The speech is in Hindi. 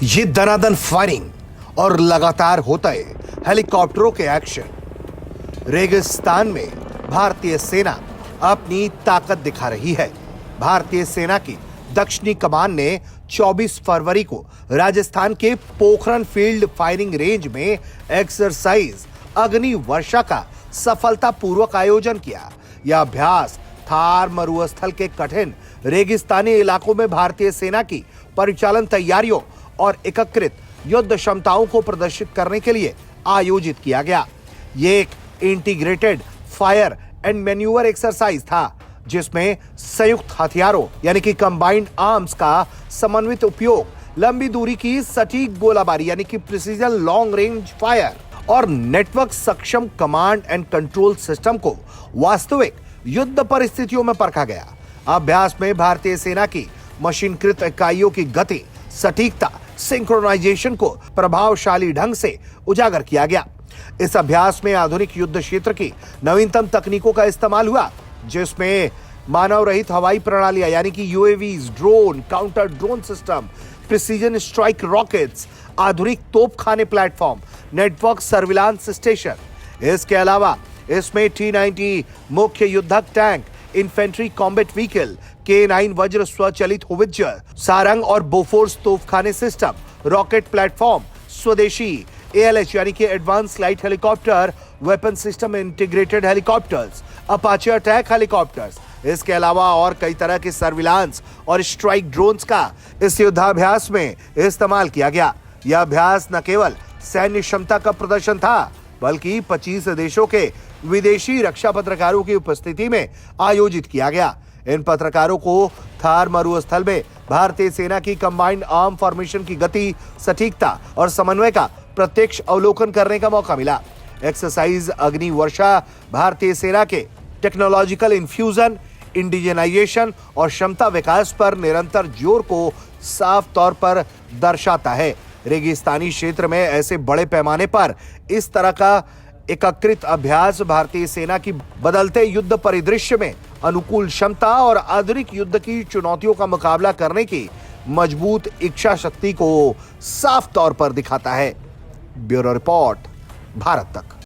ये दनादन फायरिंग और लगातार होता है हेलीकॉप्टरों के एक्शन। रेगिस्तान में भारतीय सेना अपनी ताकत दिखा रही है। भारतीय सेना की दक्षिणी कमान ने 24 फरवरी को राजस्थान के पोखरण फील्ड फायरिंग रेंज में एक्सरसाइज अग्नि वर्षा का सफलतापूर्वक आयोजन किया। यह अभ्यास थार मरुस्थल के कठिन रेगिस्तानी इलाकों में भारतीय सेना की परिचालन तैयारियों और एकीकृत युद्ध क्षमताओं को प्रदर्शित करने के लिए आयोजित किया गया। ये एक integrated fire and manoeuvre exercise था, जिसमें संयुक्त हथियारों यानी कि कंबाइंड आर्म्स का समन्वित उपयोग, लंबी दूरी की सटीक गोलाबारी यानी कि प्रिसीजन लॉन्ग रेंज फायर और नेटवर्क सक्षम कमांड एंड कंट्रोल सिस्टम को वास्तविक युद्ध परिस्थितियों में परखा गया। अभ्यास में भारतीय सेना की मशीनकृत इकाइयों की गति, सटीकता, सिंक्रोनाइजेशन को प्रभावशाली ढंग से उजागर किया गया। इस अभ्यास में आधुनिक युद्ध क्षेत्र की नवीनतम तकनीकों का इस्तेमाल हुआ, जिसमें मानव रहित हवाई प्रणालियां यानी कि UAVs, drone, counter drone system, precision strike rockets, आधुनिक तोपखाने प्लेटफॉर्म, नेटवर्क सर्विलांस स्टेशन। इसके अलावा इसमें T-90 मुख्य युद्धक tank, infantry combat vehicle, K9 वज्र स्वचालित होवित्जर, सारंग और बोफोर्स तोपखाने सिस्टम, रॉकेट प्लेटफॉर्म, स्वदेशी ALH यानी कि advance light helicopter, weapon system integrated helicopters, Apache attack helicopters. इसके अलावा और कई तरह के सर्विलांस और स्ट्राइक ड्रोन्स का इस युद्धाभ्यास में इस्तेमाल किया गया। यह अभ्यास न केवल सैन्य क्षमता का प्रदर्शन था, बल्कि 25 देशों के विदेशी रक्षा पत्रकारों की उपस्थिति में आयोजित किया गया। इन पत्रकारों को थार मरुस्थल में भारतीय सेना की कंबाइंड आर्म फॉर्मेशन की गति, सटीकता और समन्वय का प्रत्यक्ष अवलोकन करने का मौका मिला। एक्सरसाइज अग्नि वर्षा भारतीय सेना के टेक्नोलॉजिकल इन्फ्यूजन, इंडिजनाइजेशन और क्षमता विकास पर निरंतर जोर को साफ तौर पर दर्शाता है। रेगिस्तानी क्षेत्र में ऐसे बड़े पैमाने पर इस तरह का एकीकृत अभ्यास भारतीय सेना की बदलते युद्ध परिदृश्य में अनुकूल क्षमता और आधुनिक युद्ध की चुनौतियों का मुकाबला करने की मजबूत इच्छा शक्ति को साफ तौर पर दिखाता है। ब्यूरो रिपोर्ट, भारत तक।